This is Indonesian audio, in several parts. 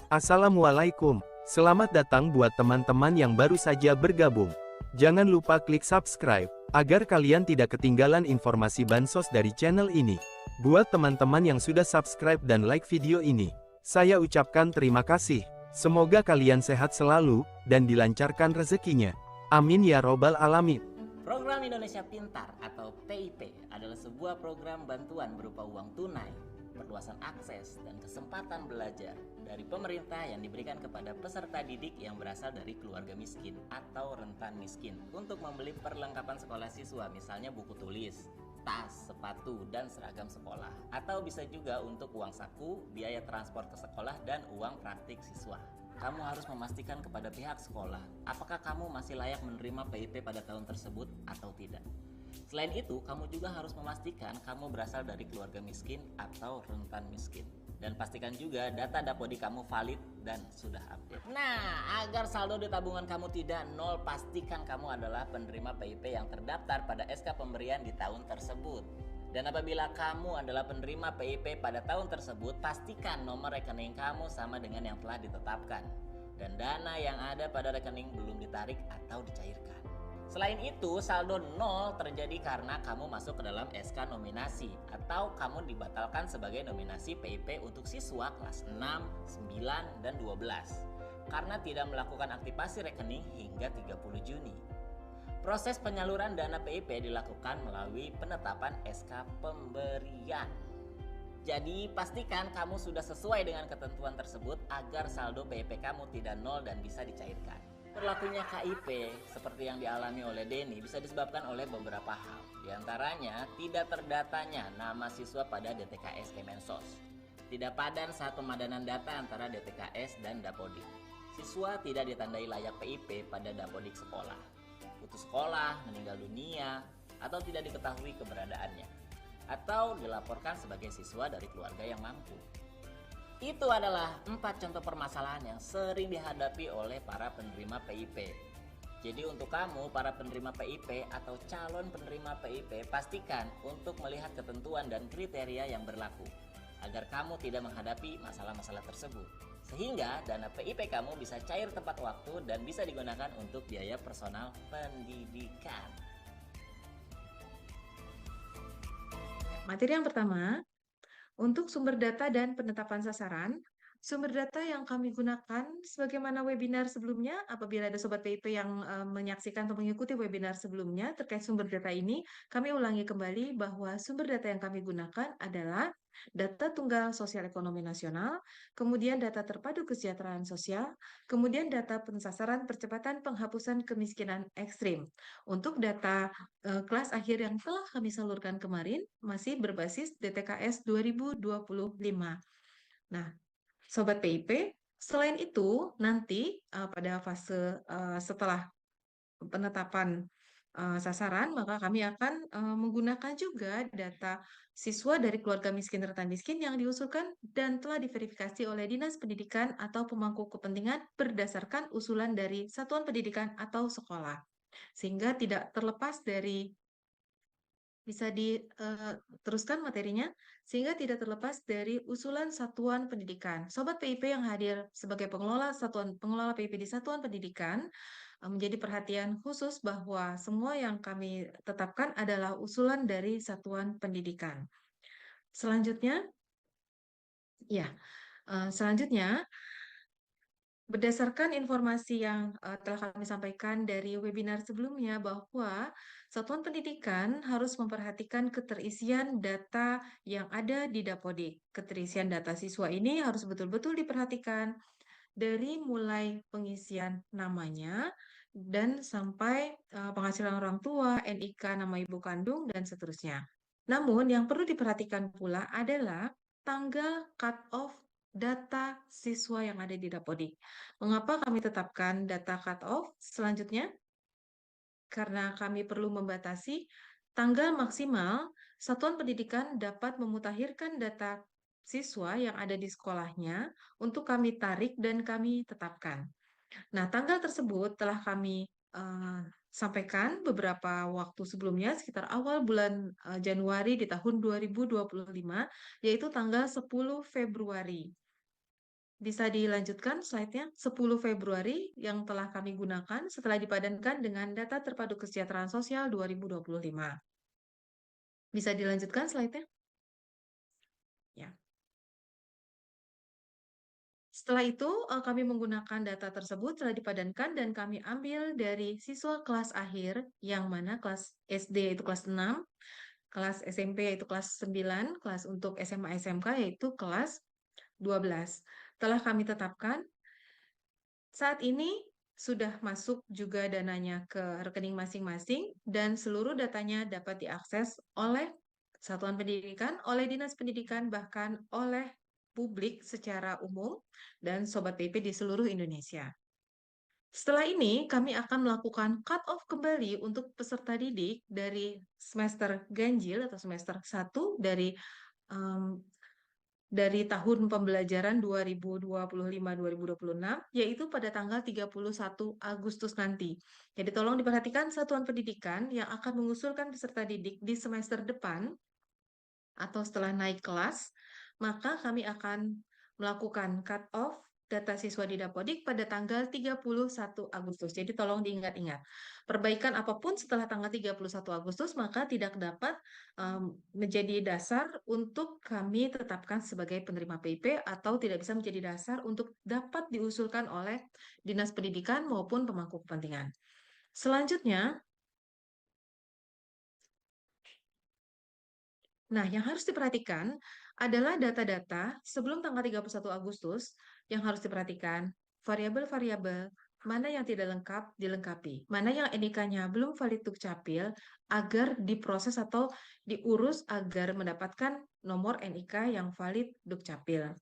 Assalamualaikum, selamat datang buat teman-teman yang baru saja bergabung. Jangan lupa klik subscribe, agar kalian tidak ketinggalan informasi bansos dari channel ini. Buat teman-teman yang sudah subscribe dan like video ini, saya ucapkan terima kasih. Semoga kalian sehat selalu, dan dilancarkan rezekinya. Amin ya robbal alamin. Program Indonesia Pintar atau PIP adalah sebuah program bantuan berupa uang tunai, perluasan akses, dan kesempatan belajar dari pemerintah yang diberikan kepada peserta didik yang berasal dari keluarga miskin atau rentan miskin untuk membeli perlengkapan sekolah siswa, misalnya buku tulis, tas, sepatu, dan seragam sekolah. Atau bisa juga untuk uang saku, biaya transport ke sekolah, dan uang praktik siswa. Kamu harus memastikan kepada pihak sekolah apakah kamu masih layak menerima PIP pada tahun tersebut atau tidak. Selain itu, kamu juga harus memastikan kamu berasal dari keluarga miskin atau rentan miskin. Dan pastikan juga data Dapodik kamu valid dan sudah update. Nah, agar saldo di tabungan kamu tidak nol, pastikan kamu adalah penerima PIP yang terdaftar pada SK pemberian di tahun tersebut. Dan apabila kamu adalah penerima PIP pada tahun tersebut, pastikan nomor rekening kamu sama dengan yang telah ditetapkan. Dan dana yang ada pada rekening belum ditarik atau dicairkan. Selain itu, saldo nol terjadi karena kamu masuk ke dalam SK nominasi atau kamu dibatalkan sebagai nominasi PIP untuk siswa kelas 6, 9, dan 12 karena tidak melakukan aktivasi rekening hingga 30 Juni. Proses penyaluran dana PIP dilakukan melalui penetapan SK pemberian. Jadi pastikan kamu sudah sesuai dengan ketentuan tersebut agar saldo PIP kamu tidak nol dan bisa dicairkan. Berlakunya KIP seperti yang dialami oleh Denny bisa disebabkan oleh beberapa hal. Di antaranya tidak terdatanya nama siswa pada DTKS Kemensos, tidak padan saat pemadanan data antara DTKS dan Dapodik, siswa tidak ditandai layak PIP pada Dapodik sekolah, putus sekolah, meninggal dunia, atau tidak diketahui keberadaannya, atau dilaporkan sebagai siswa dari keluarga yang mampu. Itu adalah 4 contoh permasalahan yang sering dihadapi oleh para penerima PIP. Jadi untuk kamu, para penerima PIP atau calon penerima PIP, pastikan untuk melihat ketentuan dan kriteria yang berlaku, agar kamu tidak menghadapi masalah-masalah tersebut. Sehingga dana PIP kamu bisa cair tepat waktu dan bisa digunakan untuk biaya personal pendidikan. Materi yang pertama, untuk sumber data dan penetapan sasaran, sumber data yang kami gunakan sebagaimana webinar sebelumnya, apabila ada Sobat PIP yang menyaksikan atau mengikuti webinar sebelumnya terkait sumber data ini, kami ulangi kembali bahwa sumber data yang kami gunakan adalah data tunggal sosial ekonomi nasional, kemudian data terpadu kesejahteraan sosial, kemudian data pensasaran percepatan penghapusan kemiskinan ekstrim. Untuk data kelas akhir yang telah kami salurkan kemarin masih berbasis DTKS 2025. Nah, Sobat PIP, selain itu nanti pada fase setelah penetapan sasaran, maka kami akan menggunakan juga data siswa dari keluarga miskin rentan miskin yang diusulkan dan telah diverifikasi oleh Dinas Pendidikan atau pemangku kepentingan berdasarkan usulan dari satuan pendidikan atau sekolah. Sehingga tidak terlepas dari, bisa diteruskan materinya, sehingga tidak terlepas dari usulan satuan pendidikan. Sobat PIP yang hadir sebagai pengelola PIP di satuan pendidikan, menjadi perhatian khusus bahwa semua yang kami tetapkan adalah usulan dari satuan pendidikan. Selanjutnya, berdasarkan informasi yang telah kami sampaikan dari webinar sebelumnya, bahwa satuan pendidikan harus memperhatikan keterisian data yang ada di Dapodik. Keterisian data siswa ini harus betul-betul diperhatikan dari mulai pengisian namanya dan sampai penghasilan orang tua, NIK, nama ibu kandung, dan seterusnya. Namun yang perlu diperhatikan pula adalah tanggal cut-off data siswa yang ada di Dapodik. Mengapa kami tetapkan data cut-off selanjutnya? Karena kami perlu membatasi tanggal maksimal satuan pendidikan dapat memutakhirkan data siswa yang ada di sekolahnya untuk kami tarik dan kami tetapkan. Nah, tanggal tersebut telah kami sampaikan beberapa waktu sebelumnya, sekitar awal bulan Januari di tahun 2025, yaitu tanggal 10 Februari. Bisa dilanjutkan slide-nya. 10 Februari yang telah kami gunakan setelah dipadankan dengan data terpadu kesejahteraan sosial 2025. Bisa dilanjutkan slide-nya? Ya. Setelah itu, kami menggunakan data tersebut telah dipadankan dan kami ambil dari siswa kelas akhir, yang mana kelas SD yaitu kelas 6, kelas SMP yaitu kelas 9, kelas untuk SMA SMK yaitu kelas 12. Telah kami tetapkan, saat ini sudah masuk juga dananya ke rekening masing-masing dan seluruh datanya dapat diakses oleh satuan pendidikan, oleh dinas pendidikan, bahkan oleh publik secara umum dan Sobat PP di seluruh Indonesia. Setelah ini, kami akan melakukan cut-off kembali untuk peserta didik dari semester ganjil atau semester 1 dari tahun pembelajaran 2025-2026, yaitu pada tanggal 31 Agustus nanti. Jadi tolong diperhatikan satuan pendidikan yang akan mengusulkan peserta didik di semester depan atau setelah naik kelas, maka kami akan melakukan cut-off data siswa di Dapodik pada tanggal 31 Agustus. Jadi tolong diingat-ingat. Perbaikan apapun setelah tanggal 31 Agustus maka tidak dapat menjadi dasar untuk kami tetapkan sebagai penerima PIP atau tidak bisa menjadi dasar untuk dapat diusulkan oleh Dinas Pendidikan maupun pemangku kepentingan. Selanjutnya, nah, yang harus diperhatikan adalah data-data sebelum tanggal 31 Agustus yang harus diperhatikan. Variabel-variabel mana yang tidak lengkap dilengkapi, mana yang NIK-nya belum valid Dukcapil agar diproses atau diurus agar mendapatkan nomor NIK yang valid Dukcapil.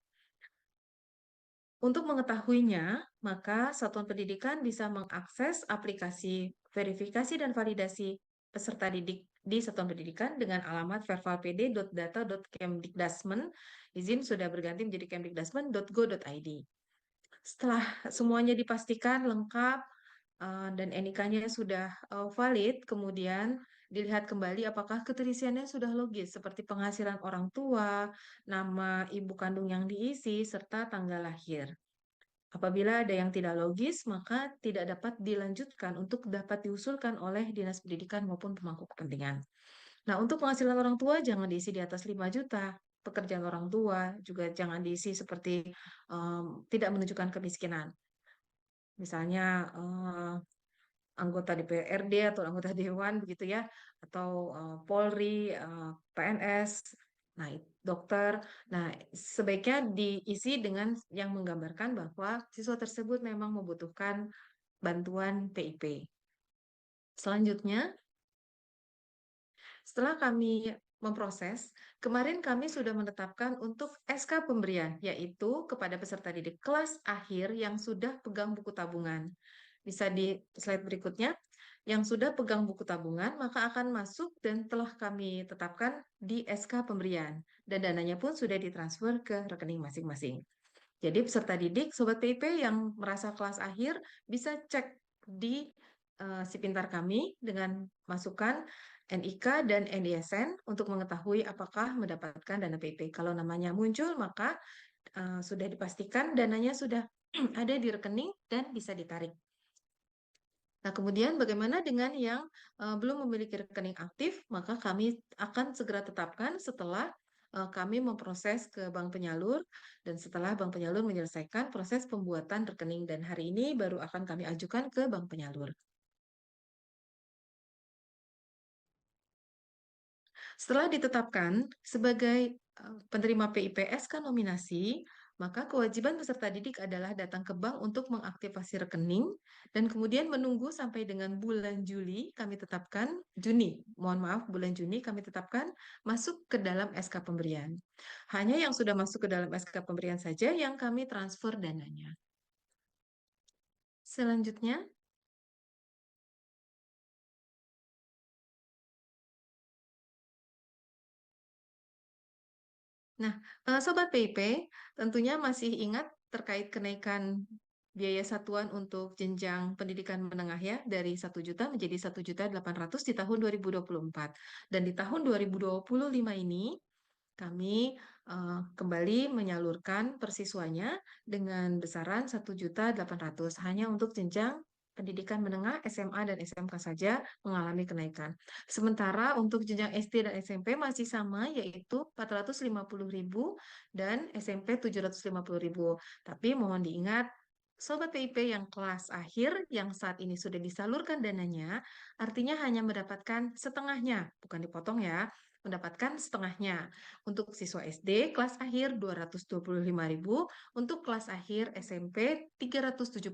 Untuk mengetahuinya, maka Satuan Pendidikan bisa mengakses aplikasi verifikasi dan validasi peserta didik di Satuan Pendidikan dengan alamat vervalpd.data.kemdikdasmen. Izin sudah berganti menjadi kemdikdasmen.go.id. Setelah semuanya dipastikan lengkap dan NIK-nya sudah valid, kemudian dilihat kembali apakah keterisiannya sudah logis, seperti penghasilan orang tua, nama ibu kandung yang diisi, serta tanggal lahir. Apabila ada yang tidak logis, maka tidak dapat dilanjutkan untuk dapat diusulkan oleh Dinas Pendidikan maupun pemangku kepentingan. Nah, untuk penghasilan orang tua jangan diisi di atas 5 juta. Pekerjaan orang tua juga jangan diisi seperti tidak menunjukkan kemiskinan. Misalnya anggota DPRD atau anggota dewan begitu ya, atau Polri, PNS, nah dokter. Nah, sebaiknya diisi dengan yang menggambarkan bahwa siswa tersebut memang membutuhkan bantuan PIP. Selanjutnya, setelah kami memproses, kemarin kami sudah menetapkan untuk SK pemberian, yaitu kepada peserta didik kelas akhir yang sudah pegang buku tabungan. Bisa di slide berikutnya. Yang sudah pegang buku tabungan, maka akan masuk dan telah kami tetapkan di SK pemberian. Dan dananya pun sudah ditransfer ke rekening masing-masing. Jadi peserta didik, Sobat PIP yang merasa kelas akhir, bisa cek di si pintar kami dengan masukkan NIK dan NISN untuk mengetahui apakah mendapatkan dana PIP. Kalau namanya muncul, maka sudah dipastikan dananya sudah ada di rekening dan bisa ditarik. Nah, kemudian bagaimana dengan yang belum memiliki rekening aktif, maka kami akan segera tetapkan setelah kami memproses ke bank penyalur dan setelah bank penyalur menyelesaikan proses pembuatan rekening dan hari ini baru akan kami ajukan ke bank penyalur. Setelah ditetapkan sebagai penerima PIPSK nominasi, maka kewajiban peserta didik adalah datang ke bank untuk mengaktifasi rekening dan kemudian menunggu sampai dengan bulan Juli kami tetapkan, bulan Juni kami tetapkan masuk ke dalam SK pemberian. Hanya yang sudah masuk ke dalam SK pemberian saja yang kami transfer dananya. Selanjutnya, nah, Sobat PIP tentunya masih ingat terkait kenaikan biaya satuan untuk jenjang pendidikan menengah ya dari 1 juta menjadi 1.800.000 di tahun 2024. Dan di tahun 2025 ini kami kembali menyalurkan per siswanya dengan besaran 1.800.000 hanya untuk jenjang pendidikan menengah SMA dan SMK saja mengalami kenaikan. Sementara untuk jenjang SD dan SMP masih sama, yaitu 450.000 dan SMP 750.000. Tapi mohon diingat, Sobat PIP yang kelas akhir yang saat ini sudah disalurkan dananya, artinya hanya mendapatkan setengahnya, bukan dipotong ya, mendapatkan setengahnya. Untuk siswa SD, kelas akhir 225.000, untuk kelas akhir SMP 375.000,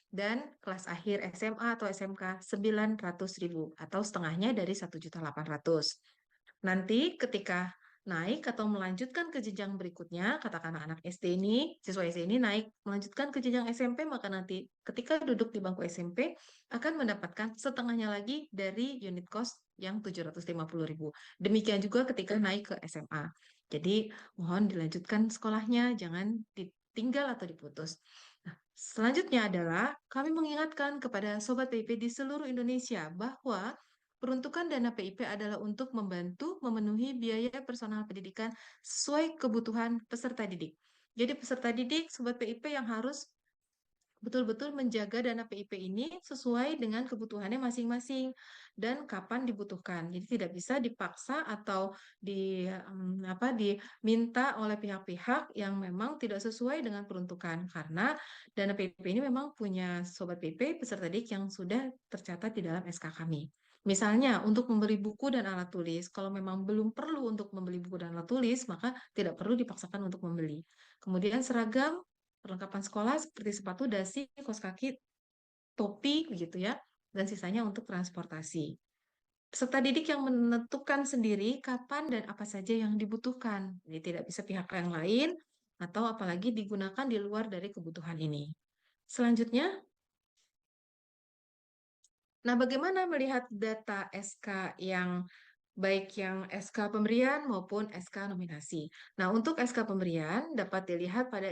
dan kelas akhir SMA atau SMK 900.000 atau setengahnya dari 1.800.000. Nanti ketika naik atau melanjutkan ke jenjang berikutnya, katakanlah anak SD ini, siswa SD ini naik melanjutkan ke jenjang SMP, maka nanti ketika duduk di bangku SMP akan mendapatkan setengahnya lagi dari unit cost yang 750.000. Demikian juga ketika naik ke SMA. Jadi mohon dilanjutkan sekolahnya, jangan ditinggal atau diputus. Nah, selanjutnya adalah kami mengingatkan kepada Sobat PIP di seluruh Indonesia bahwa peruntukan dana PIP adalah untuk membantu memenuhi biaya personal pendidikan sesuai kebutuhan peserta didik. Jadi peserta didik, Sobat PIP yang harus betul-betul menjaga dana PIP ini sesuai dengan kebutuhannya masing-masing dan kapan dibutuhkan. Jadi tidak bisa dipaksa atau diminta oleh pihak-pihak yang memang tidak sesuai dengan peruntukan karena dana PIP ini memang punya Sobat PIP peserta didik yang sudah tercatat di dalam SK kami. Misalnya untuk membeli buku dan alat tulis, kalau memang belum perlu untuk membeli buku dan alat tulis, maka tidak perlu dipaksakan untuk membeli. Kemudian seragam, perlengkapan sekolah seperti sepatu, dasi, kaos kaki, topi, begitu ya, dan sisanya untuk transportasi. Peserta didik yang menentukan sendiri kapan dan apa saja yang dibutuhkan. Jadi tidak bisa pihak yang lain atau apalagi digunakan di luar dari kebutuhan ini. Selanjutnya, nah bagaimana melihat data SK yang baik yang SK pemberian maupun SK nominasi. Nah, untuk SK pemberian dapat dilihat pada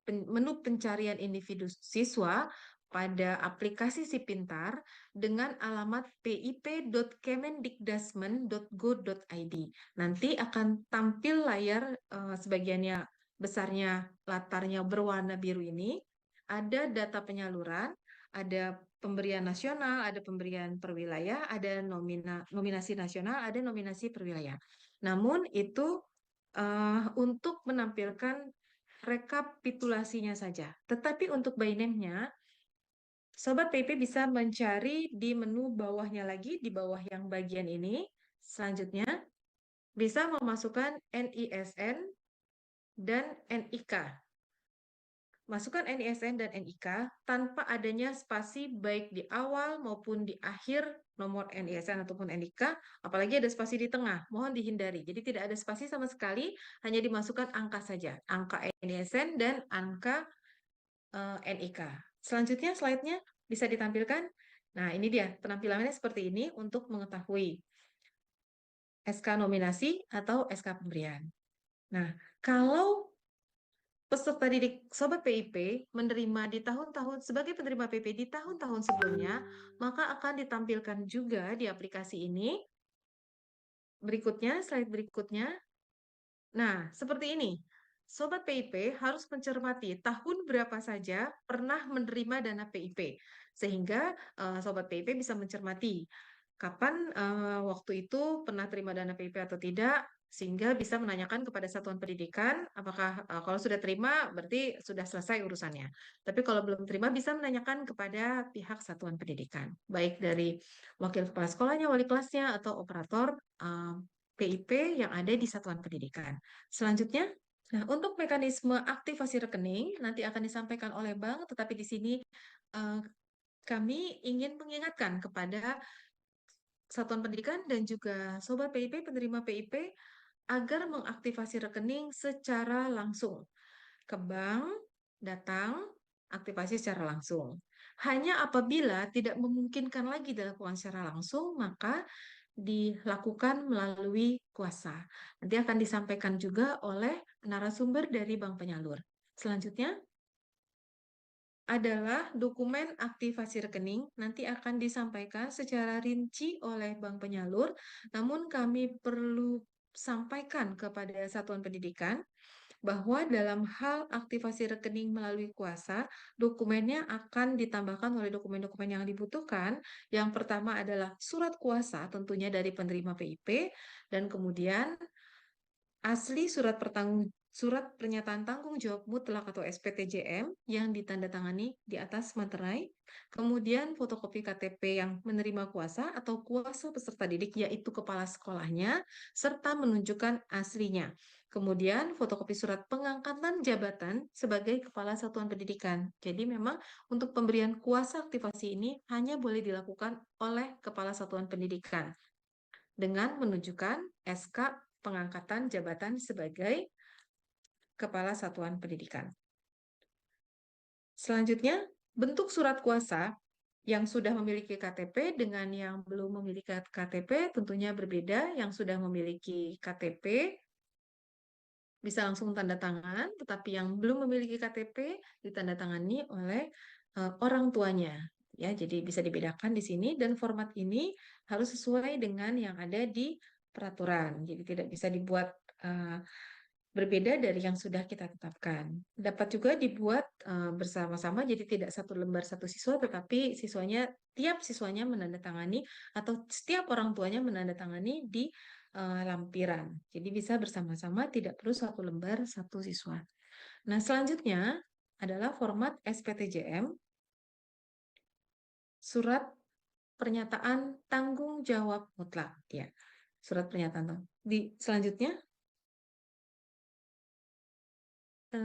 menu pencarian individu siswa pada aplikasi Si Pintar dengan alamat pip.kemendikdasmen.go.id. Nanti akan tampil layar sebagiannya besarnya latarnya berwarna biru ini. Ada data penyaluran, ada pemberian nasional, ada pemberian per wilayah, ada nominasi nasional, ada nominasi per wilayah. Namun itu untuk menampilkan rekapitulasinya saja. Tetapi untuk by name-nya, Sobat PP bisa mencari di menu bawahnya lagi, di bawah yang bagian ini. Selanjutnya, bisa memasukkan NISN dan NIK. Masukkan NISN dan NIK tanpa adanya spasi baik di awal maupun di akhir nomor NISN ataupun NIK, apalagi ada spasi di tengah, mohon dihindari. Jadi tidak ada spasi sama sekali, hanya dimasukkan angka saja, angka NISN dan angka NIK. Selanjutnya slide-nya bisa ditampilkan. Nah, ini dia penampilannya seperti ini untuk mengetahui SK nominasi atau SK pemberian. Nah, kalau peserta didik Sobat PIP menerima di tahun-tahun sebagai penerima PP di tahun-tahun sebelumnya, maka akan ditampilkan juga di aplikasi ini. Berikutnya, slide berikutnya. Nah, seperti ini. Sobat PIP harus mencermati tahun berapa saja pernah menerima dana PIP, sehingga Sobat PIP bisa mencermati kapan waktu itu pernah terima dana PIP atau tidak, sehingga bisa menanyakan kepada satuan pendidikan apakah kalau sudah terima berarti sudah selesai urusannya. Tapi kalau belum terima bisa menanyakan kepada pihak satuan pendidikan, baik dari wakil kepala sekolahnya, wali kelasnya, atau operator PIP yang ada di satuan pendidikan. Selanjutnya, nah untuk mekanisme aktivasi rekening nanti akan disampaikan oleh Bank, tetapi di sini kami ingin mengingatkan kepada satuan pendidikan dan juga Sobat PIP, penerima PIP, agar mengaktifasi rekening secara langsung. Ke bank, datang, aktifasi secara langsung. Hanya apabila tidak memungkinkan lagi dilakukan secara langsung, maka dilakukan melalui kuasa. Nanti akan disampaikan juga oleh narasumber dari bank penyalur. Selanjutnya adalah dokumen aktivasi rekening, nanti akan disampaikan secara rinci oleh bank penyalur, namun kami perlu sampaikan kepada satuan pendidikan bahwa dalam hal aktivasi rekening melalui kuasa, dokumennya akan ditambahkan oleh dokumen-dokumen yang dibutuhkan. Yang pertama adalah surat kuasa tentunya dari penerima PIP, dan kemudian asli surat pernyataan tanggung jawab mutlak atau SPTJM yang ditandatangani di atas materai, kemudian fotokopi KTP yang menerima kuasa atau kuasa peserta didik yaitu kepala sekolahnya serta menunjukkan aslinya. Kemudian fotokopi surat pengangkatan jabatan sebagai kepala satuan pendidikan. Jadi memang untuk pemberian kuasa aktivasi ini hanya boleh dilakukan oleh kepala satuan pendidikan dengan menunjukkan SK pengangkatan jabatan sebagai kepala satuan pendidikan. Selanjutnya, bentuk surat kuasa yang sudah memiliki KTP dengan yang belum memiliki KTP tentunya berbeda. Yang sudah memiliki KTP bisa langsung tanda tangan, tetapi yang belum memiliki KTP ditandatangani oleh orang tuanya. Ya, jadi bisa dibedakan di sini dan format ini harus sesuai dengan yang ada di peraturan. Jadi tidak bisa dibuat berbeda dari yang sudah kita tetapkan. Dapat juga dibuat bersama-sama, jadi tidak satu lembar satu siswa, tetapi tiap siswanya menandatangani atau setiap orang tuanya menandatangani di lampiran. Jadi bisa bersama-sama, tidak perlu satu lembar satu siswa. Nah, selanjutnya adalah format SPTJM, surat pernyataan tanggung jawab mutlak. Ya, surat pernyataan.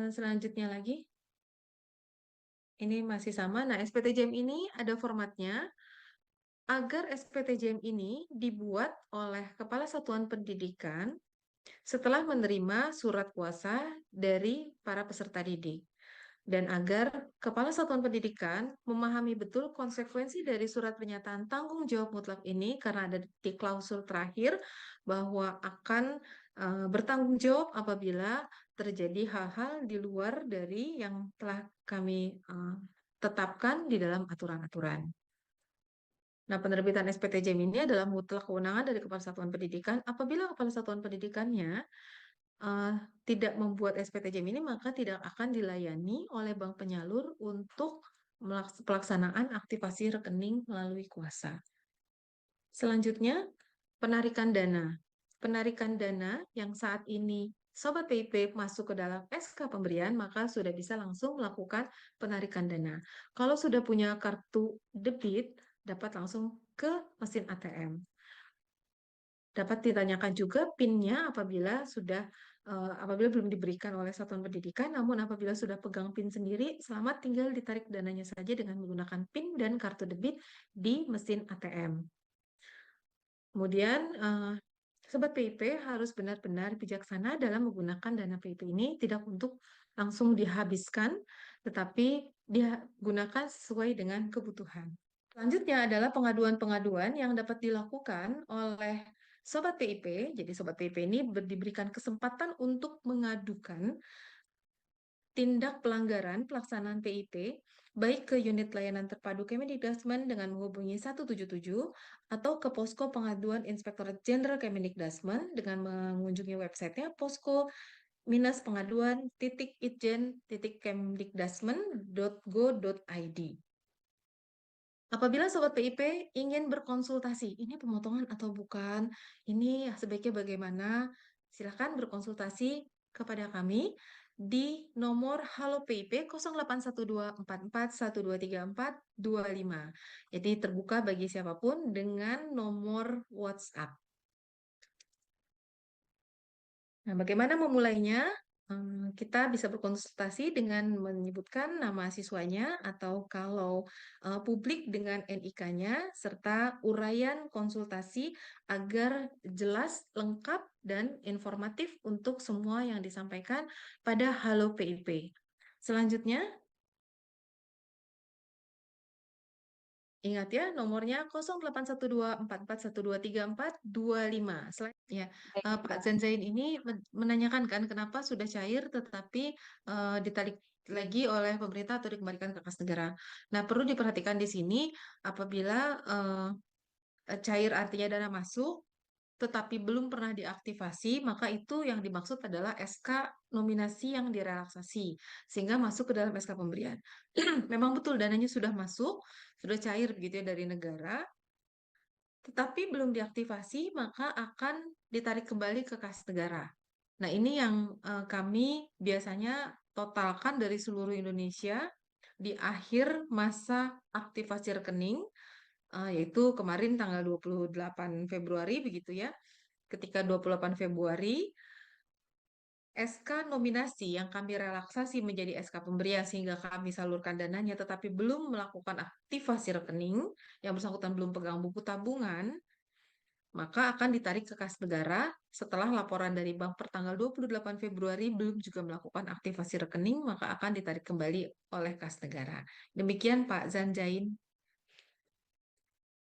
Selanjutnya lagi, ini masih sama. Nah, SPTJM ini ada formatnya. Agar SPTJM ini dibuat oleh Kepala Satuan Pendidikan setelah menerima surat kuasa dari para peserta didik. Dan agar Kepala Satuan Pendidikan memahami betul konsekuensi dari surat pernyataan tanggung jawab mutlak ini, karena ada di klausul terakhir bahwa akan bertanggung jawab apabila terjadi hal-hal di luar dari yang telah kami tetapkan di dalam aturan-aturan. Nah, penerbitan SPTJM ini adalah mutlak kewenangan dari Kepala Satuan Pendidikan. Apabila Kepala Satuan Pendidikannya tidak membuat SPTJM ini, maka tidak akan dilayani oleh bank penyalur untuk pelaksanaan aktivasi rekening melalui kuasa. Selanjutnya, penarikan dana. Penarikan dana yang saat ini Sobat PIP masuk ke dalam SK pemberian, maka sudah bisa langsung melakukan penarikan dana. Kalau sudah punya kartu debit, dapat langsung ke mesin ATM. Dapat ditanyakan juga PIN-nya apabila belum diberikan oleh satuan pendidikan, namun apabila sudah pegang PIN sendiri, selamat tinggal ditarik dananya saja dengan menggunakan PIN dan kartu debit di mesin ATM. Kemudian, Sobat PIP harus benar-benar bijaksana dalam menggunakan dana PIP ini, tidak untuk langsung dihabiskan, tetapi digunakan sesuai dengan kebutuhan. Selanjutnya adalah pengaduan-pengaduan yang dapat dilakukan oleh Sobat PIP. Jadi Sobat PIP ini diberikan kesempatan untuk mengadukan tindak pelanggaran pelaksanaan PIP, baik ke unit layanan terpadu Kemendikbudrismen dengan menghubungi 177 atau ke posko pengaduan Inspektorat Jenderal Kemendikbudrismen dengan mengunjungi websitenya posko-pengaduan.itjen.kemdikbudrismen.go.id. Apabila Sobat PIP ingin berkonsultasi, ini pemotongan atau bukan, ini sebaiknya bagaimana, silakan berkonsultasi kepada kami di nomor Halo PIP 081244123425. Jadi terbuka bagi siapapun dengan nomor WhatsApp. Nah, bagaimana memulainya? Kita bisa berkonsultasi dengan menyebutkan nama siswanya atau kalau publik dengan NIK-nya serta uraian konsultasi agar jelas, lengkap, dan informatif untuk semua yang disampaikan pada Halo PIP. Selanjutnya, ingat ya, nomornya 081244123425. Selanjutnya, Pak Zanzain ini menanyakan kan kenapa sudah cair tetapi ditarik lagi oleh pemerintah atau dikembalikan ke kas negara. Nah, perlu diperhatikan di sini apabila cair artinya dana masuk, tetapi belum pernah diaktifasi, maka itu yang dimaksud adalah SK nominasi yang direlaksasi, sehingga masuk ke dalam SK pemberian. Memang betul dananya sudah masuk, sudah cair begitu ya dari negara, tetapi belum diaktifasi, maka akan ditarik kembali ke kas negara. Nah, ini yang kami biasanya totalkan dari seluruh Indonesia di akhir masa aktivasi rekening, yaitu kemarin tanggal 28 Februari begitu ya. Ketika 28 Februari, SK nominasi yang kami relaksasi menjadi SK pemberian sehingga kami salurkan dananya tetapi belum melakukan aktivasi rekening, yang bersangkutan belum pegang buku tabungan, maka akan ditarik ke kas negara setelah laporan dari bank per tanggal 28 Februari belum juga melakukan aktivasi rekening, maka akan ditarik kembali oleh kas negara. Demikian Pak Zanjain.